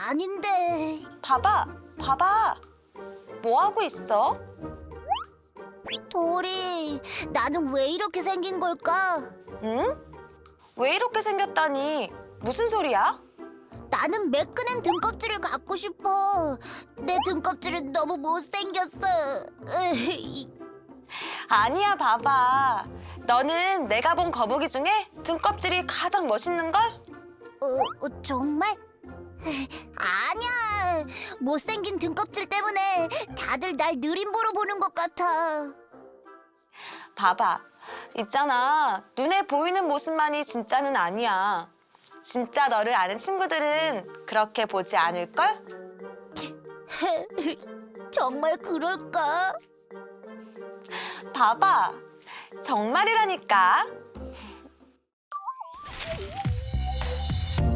아닌데. 봐봐. 뭐 하고 있어? 도리, 나는 왜 이렇게 생긴 걸까? 응? 왜 이렇게 생겼다니? 무슨 소리야? 나는 매끈한 등껍질을 갖고 싶어. 내 등껍질은 너무 못생겼어. 아니야, 봐봐. 너는 내가 본 거북이 중에 등껍질이 가장 멋있는걸? 정말? 아니야. 못생긴 등껍질 때문에 다들 날 느림보로 보는 것 같아. 봐봐. 있잖아. 눈에 보이는 모습만이 진짜는 아니야. 진짜 너를 아는 친구들은 그렇게 보지 않을걸? 정말 그럴까? 봐봐. 정말이라니까.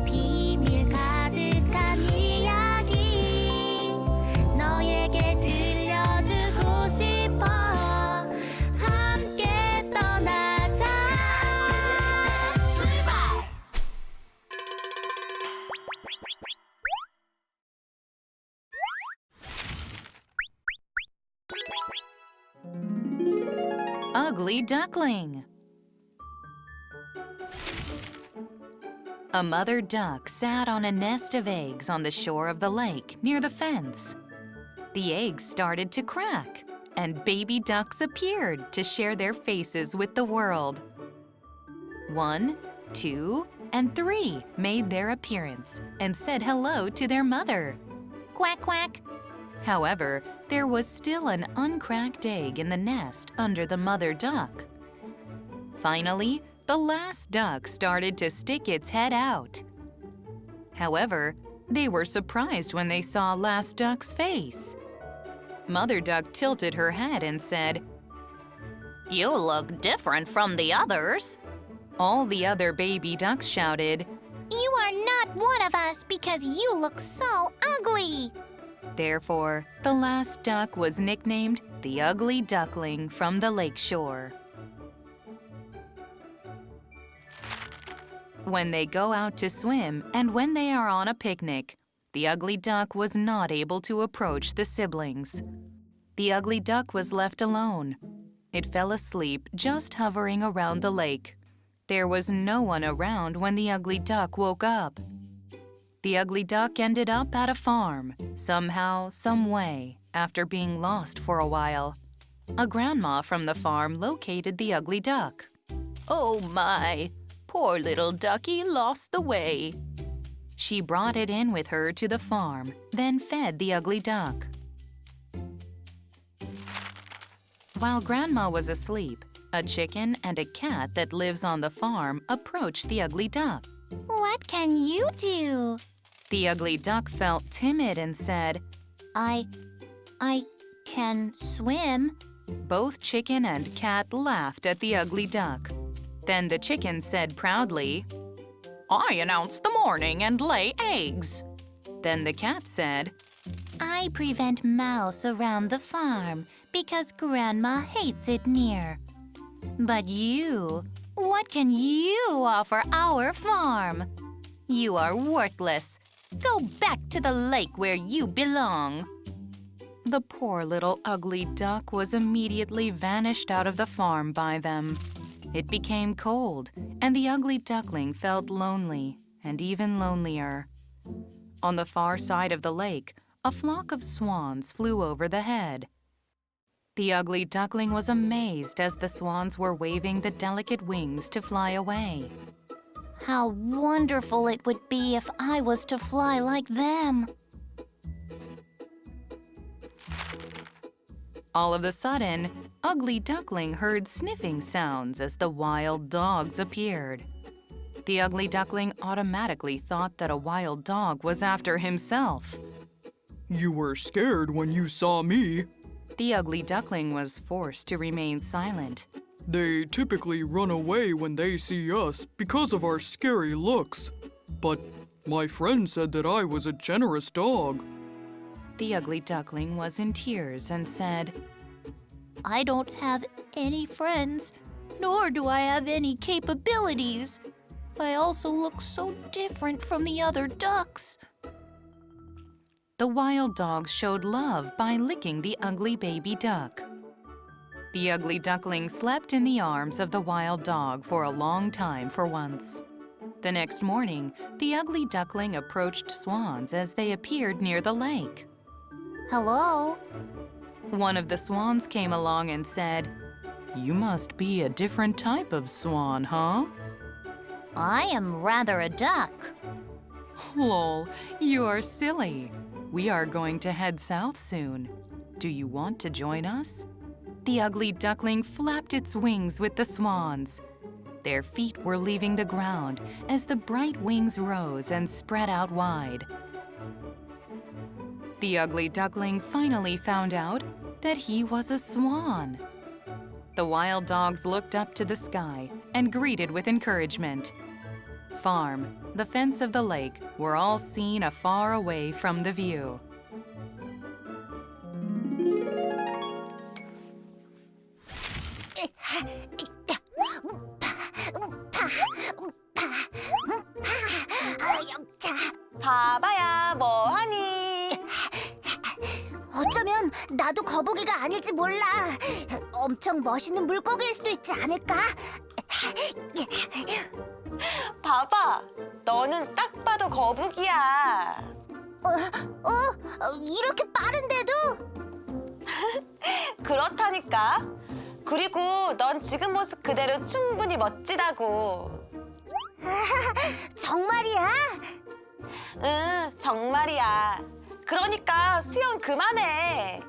비밀 가득한 이야기 너에게 들려주고 싶어. 함께 떠나자. 출발! Ugly Duckling. A mother duck sat on a nest of eggs on the shore of the lake near the fence. The eggs started to crack, and baby ducks appeared to share their faces with the world. 1, 2, and 3 made their appearance and said hello to their mother. Quack, quack. However, there was still an uncracked egg in the nest under the mother duck. Finally, the last duck started to stick its head out. However, they were surprised when they saw last duck's face. Mother duck tilted her head and said, "You look different from the others." All the other baby ducks shouted, You are not one of us because you look so ugly. Therefore, the last duck was nicknamed the Ugly Duckling from the lakeshore. When they go out to swim and when they are on a picnic, the ugly duck was not able to approach the siblings. The ugly duck was left alone. It fell asleep just hovering around the lake. There was no one around when the ugly duck woke up. The ugly duck ended up at a farm, somehow, some way, after being lost for a while. A grandma from the farm located the ugly duck. "Oh my, poor little ducky lost the way." She brought it in with her to the farm, then fed the ugly duck. While Grandma was asleep, a chicken and a cat that lives on the farm approached the ugly duck. What can you do? The ugly duck felt timid and said, I can swim. Both chicken and cat laughed at the ugly duck. Then the chicken said proudly, "I announce the morning and lay eggs." Then the cat said, I prevent mouse around the farm because Grandma hates it near. But you, what can you offer our farm? You are worthless. Go back to the lake where you belong. The poor little ugly duck was immediately vanished out of the farm by them. It became cold, and the ugly duckling felt lonely, and even lonelier. On the far side of the lake, a flock of swans flew over the head. The ugly duckling was amazed as the swans were waving the delicate wings to fly away. How wonderful it would be if I was to fly like them. All of a sudden, Ugly Duckling heard sniffing sounds as the wild dogs appeared. The Ugly Duckling automatically thought that a wild dog was after himself. "You were scared when you saw me." The Ugly Duckling was forced to remain silent. "They typically run away when they see us because of our scary looks. But my friend said that I was a generous dog." The Ugly Duckling was in tears and said, I don't have any friends, nor do I have any capabilities. I also look so different from the other ducks. the wild dogs showed love by licking the ugly baby duck. The ugly duckling slept in the arms of the wild dog for a long time for once. The next morning, the ugly duckling approached swans as they appeared near the lake. Hello? One of the swans came along and said, "You must be a different type of swan, huh?" I am rather a duck. Lol, you are silly. We are going to head south soon. Do you want to join us? The ugly duckling flapped its wings with the swans. Their feet were leaving the ground as the bright wings rose and spread out wide. The ugly duckling finally found out that he was a swan. The wild dogs looked up to the sky and greeted with encouragement. Farm, the fence of the lake were all seen afar away from the view. 바바야, 뭐하니? 어쩌면 나도 거북이가 아닐지 몰라. 엄청 멋있는 물고기일 수도 있지 않을까? 바바, 너는 딱 봐도 거북이야. 이렇게 빠른데도? 그렇다니까. 그리고 넌 지금 모습 그대로 충분히 멋지다고. 정말이야? 응, 정말이야. 그러니까 수영 그만해.